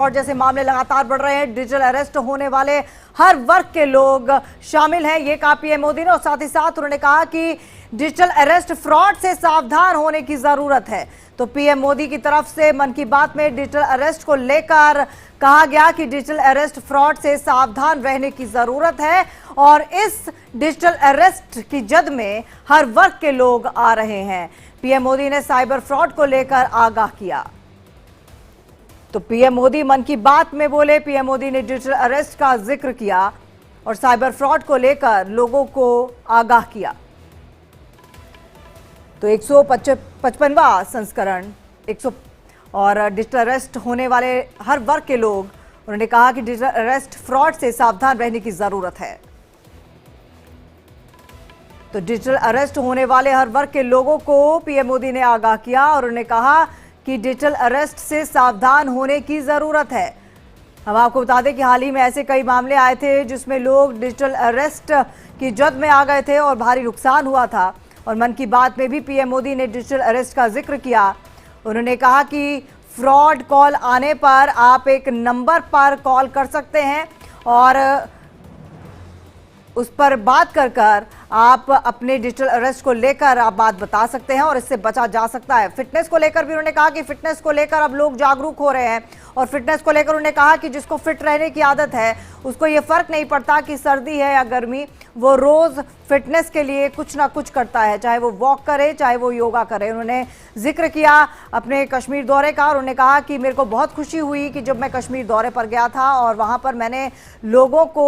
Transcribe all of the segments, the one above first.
और जैसे मामले लगातार बढ़ रहे हैं, डिजिटल अरेस्ट होने वाले हर वर्ग के लोग शामिल हैं, ये कहा पीएम मोदी ने। और साथ ही साथ उन्होंने कहा कि डिजिटल अरेस्ट फ्रॉड से सावधान होने की जरूरत है। तो पीएम मोदी की तरफ से मन की बात में डिजिटल अरेस्ट को लेकर कहा गया कि डिजिटल अरेस्ट फ्रॉड से सावधान रहने की जरूरत है और इस डिजिटल अरेस्ट की जद में हर वर्ग के लोग आ रहे हैं। पीएम मोदी ने साइबर फ्रॉड को लेकर आगाह किया। तो पीएम मोदी मन की बात में बोले, पीएम मोदी ने डिजिटल अरेस्ट का जिक्र किया और साइबर फ्रॉड को लेकर लोगों को आगाह किया। तो 155वां संस्करण और डिजिटल अरेस्ट होने वाले हर वर्ग के लोग, उन्होंने कहा कि डिजिटल अरेस्ट फ्रॉड से सावधान रहने की जरूरत है। तो डिजिटल अरेस्ट होने वाले हर वर्ग के लोगों को पीएम मोदी ने आगाह किया और उन्होंने कहा कि डिजिटल अरेस्ट से सावधान होने की जरूरत है। हम आपको बता दें कि हाल ही में ऐसे कई मामले आए थे जिसमें लोग डिजिटल अरेस्ट की जद में आ गए थे और भारी नुकसान हुआ था। और मन की बात में भी पीएम मोदी ने डिजिटल अरेस्ट का जिक्र किया। उन्होंने कहा कि फ्रॉड कॉल आने पर आप एक नंबर पर कॉल कर सकते हैं और उस पर बात कर आप अपने डिजिटल अरेस्ट को लेकर आप बात बता सकते हैं और इससे बचा जा सकता है। फिटनेस को लेकर भी उन्होंने कहा कि फिटनेस को लेकर अब लोग जागरूक हो रहे हैं और फिटनेस को लेकर उन्होंने कहा कि जिसको फिट रहने की आदत है उसको ये फर्क नहीं पड़ता कि सर्दी है या गर्मी, वो रोज फिटनेस के लिए कुछ ना कुछ करता है, चाहे वो वॉक करे चाहे वो योगा करे। उन्होंने जिक्र किया अपने कश्मीर दौरे का और उन्होंने कहा कि मेरे को बहुत खुशी हुई कि जब मैं कश्मीर दौरे पर गया था और वहां पर मैंने लोगों को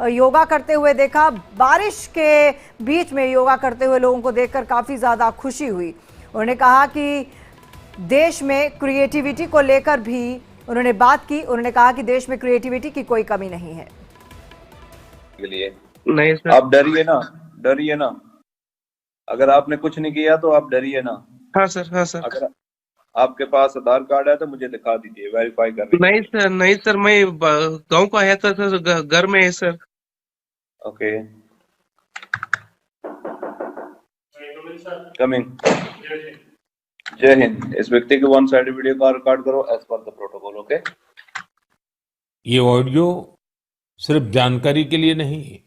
योगा करते हुए देखा। बारिश के बीच में योगा करते हुए लोगों को देखकर काफी ज्यादा खुशी हुई। उन्होंने कहा कि देश में क्रिएटिविटी को लेकर भी उन्होंने बात की। उन्होंने कहा कि देश में क्रिएटिविटी की कोई कमी नहीं है। के लिए नहीं सर, आप डरिए ना। अगर आपने कुछ नहीं किया तो आप डरिए ना। हाँ सर, हाँ सर। अगर आपके पास आधार कार्ड है तो मुझे दिखा दीजिए, वेरीफाई कर रही। नहीं सर, मैं गांव को आया था सर, घर में है सर। Okay, coming. जय हिंद। इस व्यक्ति के वन साइड वीडियो का रिकॉर्ड करो as per the protocol. Okay, ये ऑडियो सिर्फ जानकारी के लिए नहीं,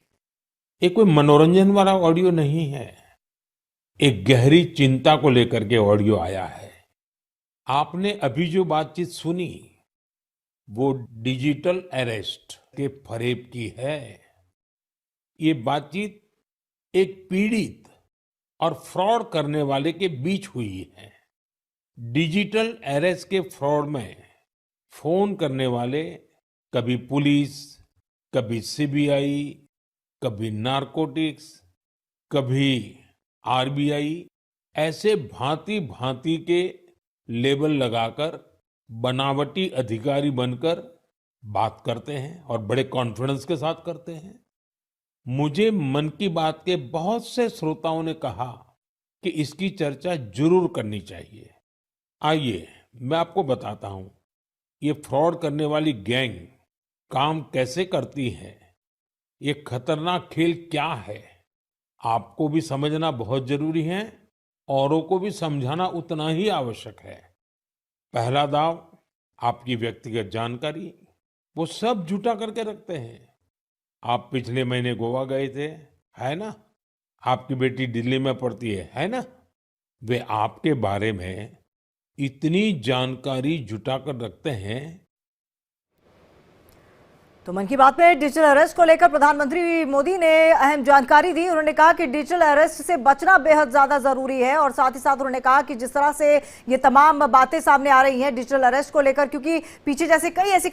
ये कोई मनोरंजन वाला ऑडियो नहीं है, एक गहरी चिंता को लेकर के ऑडियो आया है। आपने अभी जो बातचीत सुनी वो डिजिटल अरेस्ट के फरेब की है। ये बातचीत एक पीड़ित और फ्रॉड करने वाले के बीच हुई है। डिजिटल अरेस्ट के फ्रॉड में फोन करने वाले कभी पुलिस, कभी सीबीआई, कभी नारकोटिक्स, कभी आरबीआई, ऐसे भांति भांति के लेबल लगाकर बनावटी अधिकारी बनकर बात करते हैं और बड़े कॉन्फिडेंस के साथ करते हैं। मुझे मन की बात के बहुत से श्रोताओं ने कहा कि इसकी चर्चा जरूर करनी चाहिए। आइए मैं आपको बताता हूं ये फ्रॉड करने वाली गैंग काम कैसे करती है, ये खतरनाक खेल क्या है। आपको भी समझना बहुत जरूरी है, औरों को भी समझाना उतना ही आवश्यक है। पहला दाव आपकी व्यक्तिगत जानकारी, वो सब जुटा करके रखते हैं। आप पिछले महीने गोवा गए थे, है ना? आपकी बेटी दिल्ली में पढ़ती है ना? वे आपके बारे में इतनी जानकारी जुटा कर रखते हैं। तो मन की बात में डिजिटल अरेस्ट को लेकर प्रधानमंत्री मोदी ने अहम जानकारी दी। उन्होंने कहा कि डिजिटल अरेस्ट से बचना बेहद ज्यादा जरूरी है और साथ ही साथ उन्होंने कहा कि जिस तरह से ये तमाम बातें सामने आ रही हैं डिजिटल अरेस्ट को लेकर, क्योंकि पीछे जैसे कई ऐसी